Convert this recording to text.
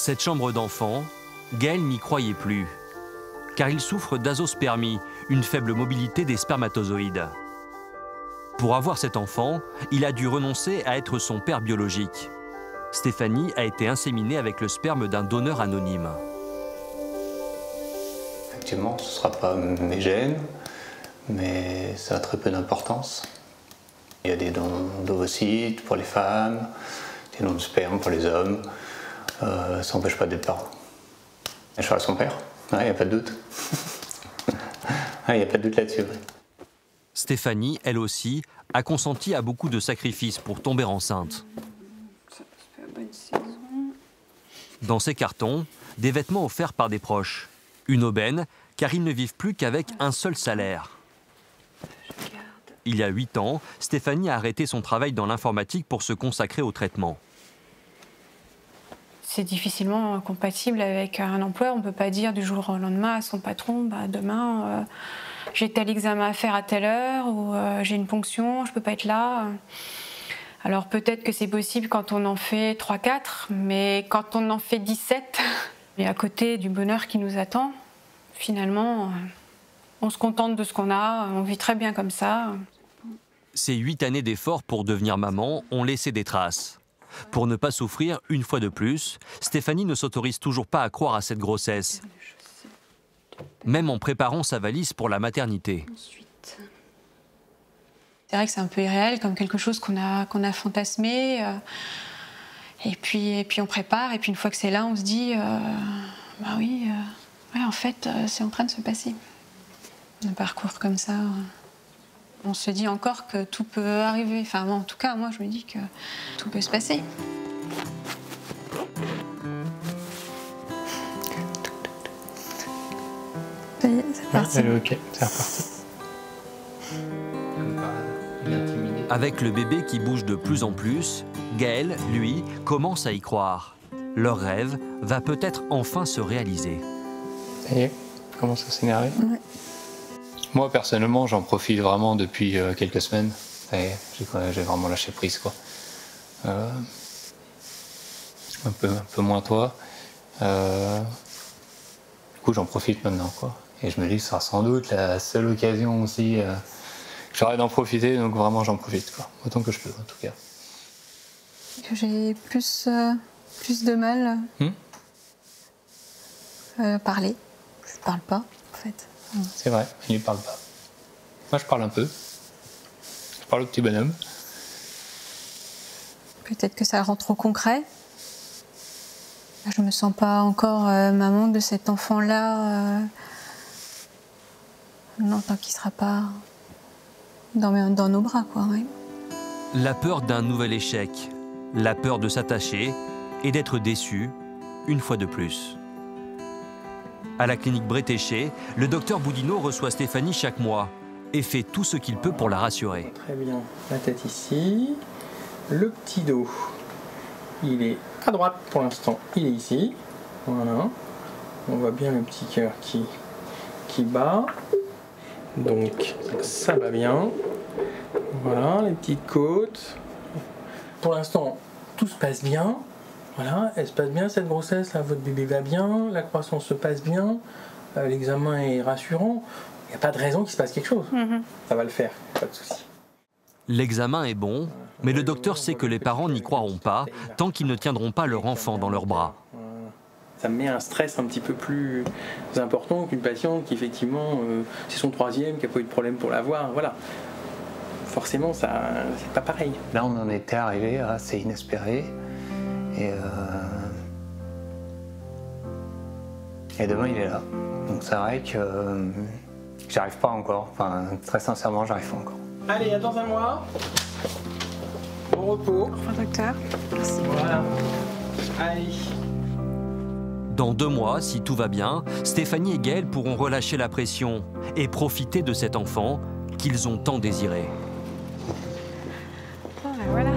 Cette chambre d'enfant, Gaël n'y croyait plus, car il souffre d'azospermie, une faible mobilité des spermatozoïdes. Pour avoir cet enfant, il a dû renoncer à être son père biologique. Stéphanie a été inséminée avec le sperme d'un donneur anonyme. Effectivement, ce ne sera pas mes gènes, mais ça a très peu d'importance. Il y a des dons d'ovocytes pour les femmes, des dons de sperme pour les hommes. Ça n'empêche pas d'être parent. Je serai son père, il n'y a pas de doute. Il n'y a pas de doute là-dessus. Stéphanie, elle aussi, a consenti à beaucoup de sacrifices pour tomber enceinte. Dans ces cartons, des vêtements offerts par des proches. Une aubaine, car ils ne vivent plus qu'avec un seul salaire. Il y a 8 ans, Stéphanie a arrêté son travail dans l'informatique pour se consacrer au traitement. C'est difficilement compatible avec un emploi. On ne peut pas dire du jour au lendemain à son patron, bah, demain, j'ai tel examen à faire à telle heure, ou j'ai une ponction, je ne peux pas être là. Alors peut-être que c'est possible quand on en fait 3-4, mais quand on en fait 17, et à côté du bonheur qui nous attend, finalement, on se contente de ce qu'on a, on vit très bien comme ça. Ces 8 années d'efforts pour devenir maman ont laissé des traces. Pour ne pas souffrir une fois de plus, Stéphanie ne s'autorise toujours pas à croire à cette grossesse, même en préparant sa valise pour la maternité. C'est vrai que c'est un peu irréel, comme quelque chose qu'on a fantasmé. Et puis on prépare, et puis une fois que c'est là, on se dit bah oui, ouais, en fait, c'est en train de se passer. Un parcours comme ça, on se dit encore que tout peut arriver. Enfin, en tout cas, moi, je me dis que tout peut se passer. Ça y est, c'est parti. Allez, ok, c'est reparti. Avec le bébé qui bouge de plus en plus, Gaël, lui, commence à y croire. Leur rêve va peut-être enfin se réaliser. Ça y est, commence à s'énerver. Ouais. Moi, personnellement, j'en profite vraiment depuis quelques semaines. Ça y est, j'ai vraiment lâché prise, quoi. Un peu moins toi. Du coup, j'en profite maintenant, quoi. Et je me dis que ce sera sans doute la seule occasion aussi que j'aurai d'en profiter, donc vraiment j'en profite, quoi. Autant que je peux, en tout cas. J'ai plus de mal à parler. Je ne parle pas, en fait. C'est vrai, il ne parle pas. Moi, je parle un peu. Je parle au petit bonhomme. Peut-être que ça le rend trop concret. Je me sens pas encore maman de cet enfant-là. Non, tant qu'il sera pas dans nos bras, quoi. Ouais. La peur d'un nouvel échec, la peur de s'attacher et d'être déçu, une fois de plus. À la clinique Bretéché, le docteur Boudinot reçoit Stéphanie chaque mois et fait tout ce qu'il peut pour la rassurer. Très bien, la tête ici, le petit dos, il est à droite pour l'instant, il est ici, voilà, on voit bien le petit cœur qui bat, donc ça va bien, voilà, les petites côtes, pour l'instant tout se passe bien. Voilà, elle se passe bien cette grossesse, là, votre bébé va bien, la croissance se passe bien, l'examen est rassurant, il n'y a pas de raison qu'il se passe quelque chose. Ça va le faire, pas de souci. L'examen est bon, mais le docteur sait que les parents n'y croiront pas tant qu'ils ne tiendront pas leur enfant dans leurs bras. Ça me met un stress un petit peu plus important qu'une patiente qui effectivement, c'est son 3e, qui n'a pas eu de problème pour l'avoir, voilà. Forcément, ça, c'est pas pareil. Là, on en était arrivé à assez inespéré. Et demain il est là. Donc c'est vrai que j'arrive pas encore. Enfin, très sincèrement, j'arrive pas encore. Allez, attends à moi. Bon repos. Au revoir, docteur. Merci. Voilà. Allez. Dans 2 mois, si tout va bien, Stéphanie et Gaël pourront relâcher la pression et profiter de cet enfant qu'ils ont tant désiré. Voilà.